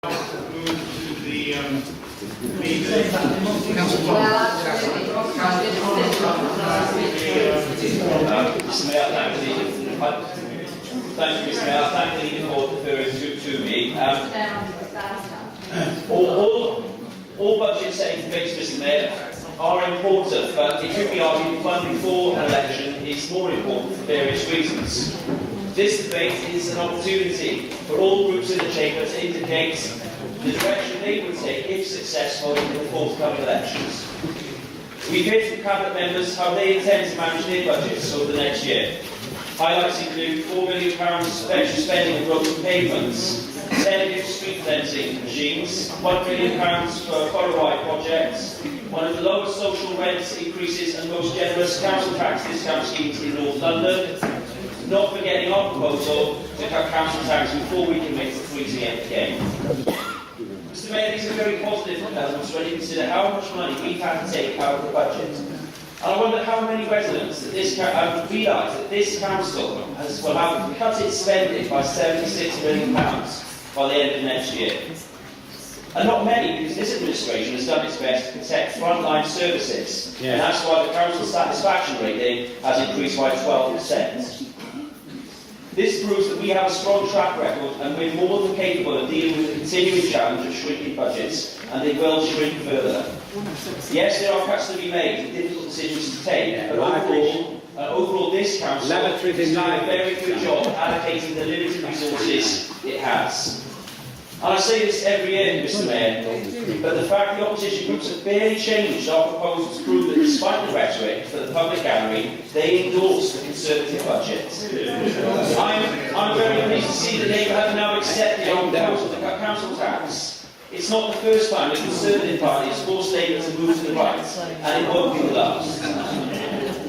Thank you, Mr. Mayor. I thank the leader for referring to me. All budget setting debates, Mr. Mayor, are important, but it could be argued one before an election is more important for various reasons. This debate is an opportunity for all groups in the Chamber to indicate the direction they would take, if successful, in the forthcoming elections. We've heard from Cabinet members how they intend to manage their budgets over the next year. Highlights include £4 million extra spending on roads and pavements, 10 new street fencing machines, £1 million for borough-wide projects, one of the lowest social rent increases and most generous council tax discount schemes in North London, not forgetting our proposal to cut council tax before we commit to freezing it again. Mr. Mayor, these are very positive developments when you consider how much money we've had to take out of the budget. And I wonder how many residents that realise that this council will have cut its spending by £76 million by the end of next year. And not many, because this administration has done its best to protect frontline services. Yeah. And that's why the council's satisfaction rating has increased by 12%. This proves that we have a strong track record and we're more than capable of dealing with the continuing challenge of shrinking budgets, and they will shrink further. Yes, there are cuts to be made and difficult decisions to take, but overall this council is doing a very good job allocating the limited resources it has. And I say this every year, Mr. Mayor, but the fact the opposition groups have barely changed our proposals prove that despite the rhetoric for the public gallery, they endorse the Conservative budget. I'm very pleased to see that Labour have now accepted our proposal to cut council tax. It's not the first time the Conservative Party has forced Labour to move to the right, and it won't be the last.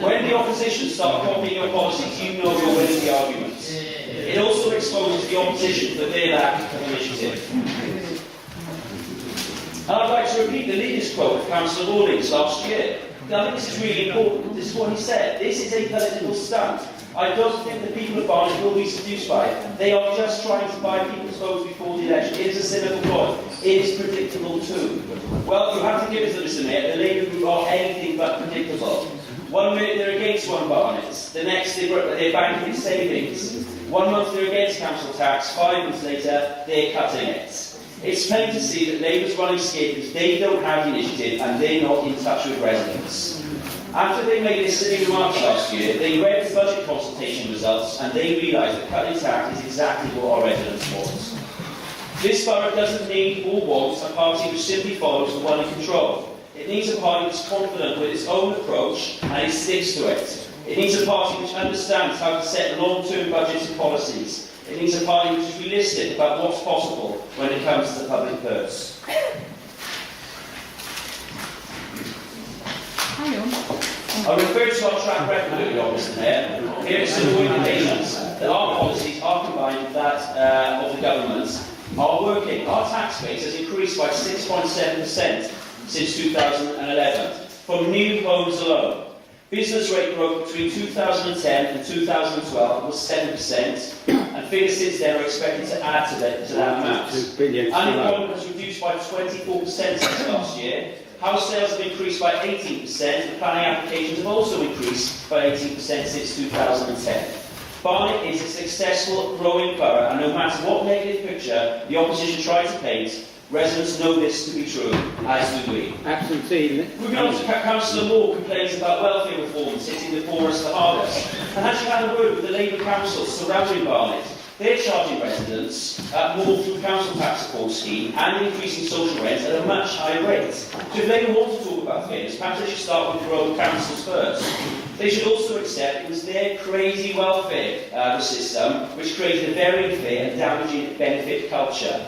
When the opposition start copying your policies, you know you're winning the argument. It also exposes the opposition for their lack of initiative. And I'd like to repeat the leader's quote of Councillor Rawlings last year. I think this is really important. This is what he said. This is a political stunt. I don't think the people of Barnet will be seduced by it. They are just trying to buy people's votes before the election. It is a cynical ploy. It is predictable too. Well, you have to give it to Mr. Mayor. The Labour group are anything but predictable. 1 minute they're against one Barnet, the next they're banking its savings. 1 month they're against council tax, 5 months later they're cutting it. It's plain to see that Labour's running scared because they don't have the initiative and they're not in touch with residents. After they made their silly remarks last year, they read the budget consultation results and they realised that cutting tax is exactly what our residents want. This borough doesn't need or want a party which simply follows the one in control. It needs a party that's confident with its own approach and it sticks to it. It needs a party which understands how to set long-term budgets and policies. It needs a party which is realistic about what's possible when it comes to the public purse. I refer to our track record earlier on, Mr. Mayor. Here are some more indications that our policies are combined with that of the government are working. Our tax base has increased by 6.7% since 2011, from new homes alone. Business rate growth between 2010 and 2012 was 7%, and figures since then are expected to add to that amount. Unemployment has reduced by 24% since last year. House sales have increased by 18%, and planning applications have also increased by 18% since 2010. Barnet is a successful, growing borough, and no matter what negative picture the opposition tries to paint, residents know this to be true, as do we. Absentee. Moving on to Councillor Moore complains about welfare reforms hitting the poorest the hardest. And has she had a word with the Labour councils surrounding Barnet? They're charging residents more through council tax support scheme and increasing social rent at a much higher rate. So if Labour want to talk about fairness, perhaps they should start with the road councils first. They should also accept it was their crazy welfare system which created a very unfair and damaging benefit culture.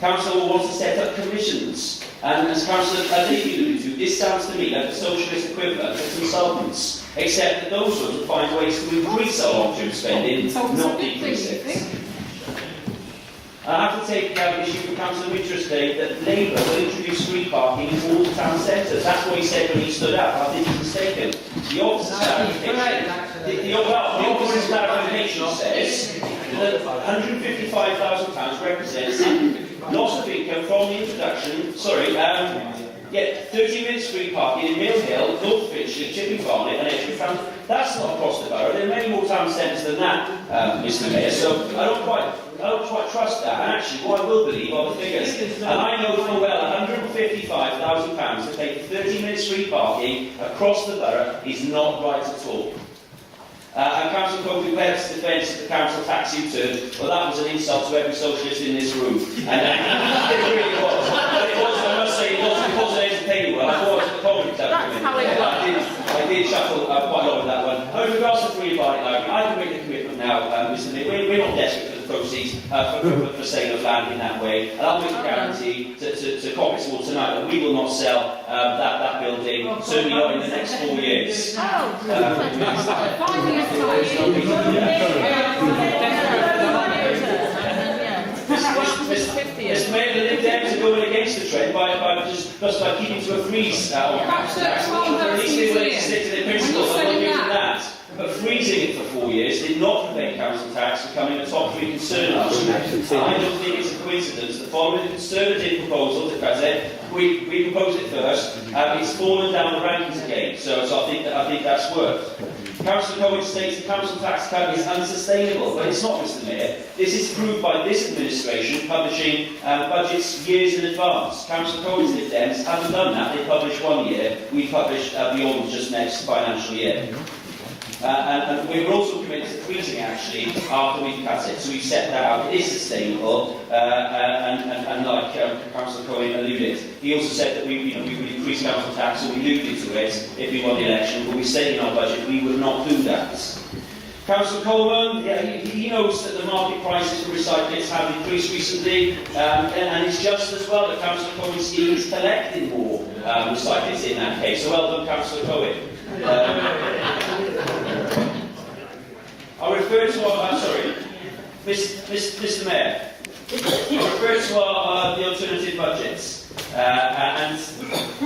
Council wants to set up commissions, and as Councillor Levy alluded to, this sounds to me like the socialist equivalent of consultants, except that those ones will find ways to increase our long-term spending, not decrease it. I have to take issue with Councillor Mitchell today that Labour will introduce free parking in all the town centres. That's what he said when he stood up. I think he's mistaken. The officer's clarification says that £155,000 represents loss of income from the introduction, get 30 minutes free parking in Mill Hill, North Finchley, Chipping Barnet and Edgewood. That's not across the borough. There are many more town centres than that, Mr Mayor, so I don't quite trust that. And actually, what I will believe are the figures. And I know full well £155,000 to pay for 30 minutes free parking across the borough is not right at all. And Councillor Cope declared his defence of the council tax U-turn. Well, that was an insult to every socialist in this room. And it really was. But it was, I must say, it wasn't entertaining one. I thought it was the comedy club. I did shuffle quite a lot with that one. Now, in regards to free buying, I can make a commitment now, Mr Mayor. We're not desperate for the proceeds for sale of land in that way. And I'll make a guarantee to Coppetswood tonight that we will not sell that building, certainly not in the next 4 years. Mr Mayor, the Lib Dems are going against the trend by keeping to a freeze on council tax. At least they will stick to their principles and not doing that. But freezing it for 4 years did not prevent council tax becoming a top 3 concern last year. I don't think it's a coincidence that following the Conservative proposal to cut it, we proposed it first, it's fallen down the rankings again. So I think that's worked. Councillor Cohen states the council tax cut is unsustainable, but it's not, Mr Mayor. This is proved by this administration publishing budgets years in advance. Councillor Cohen's Lib Dems haven't done that. They publish 1 year. We publish beyond just next financial year. And we're also committed to freezing actually after we've cut it. So we've set that out. It is sustainable, and like Councillor Cohen alluded, he also said that we would increase council tax, or we alluded to it if we won the election. But we said in our budget we would not do that. Councillor Coleman, he knows that the market prices for recyclates have increased recently, and it's just as well that Councillor Cohen's scheme is collecting more recyclates in that case. So well done, Councillor Cohen. I refer to our, Mr Mayor, I refer to the alternative budgets, and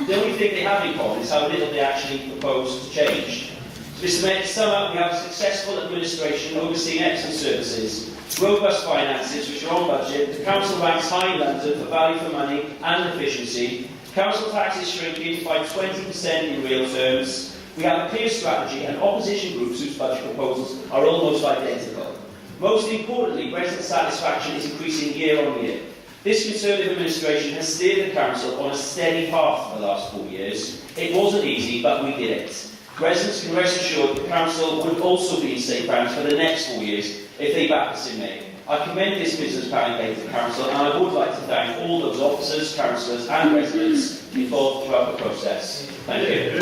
the only thing they have in common is how little they actually propose to change. So, Mr Mayor, to sum up, we have a successful administration overseeing excellent services, robust finances which are on budget, the council ranks high in London for value for money and efficiency, council tax is shrinking by 20% in real terms. We have a clear strategy and opposition groups whose budget proposals are almost identical. Most importantly, resident satisfaction is increasing year on year. This Conservative administration has steered the council on a steady path for the last 4 years. It wasn't easy, but we did it. Residents can rest assured the council would also be in safe hands for the next 4 years if they back us in May. I commend this business planning to the council, and I would like to thank all those officers, councillors and residents involved throughout the process. Thank you.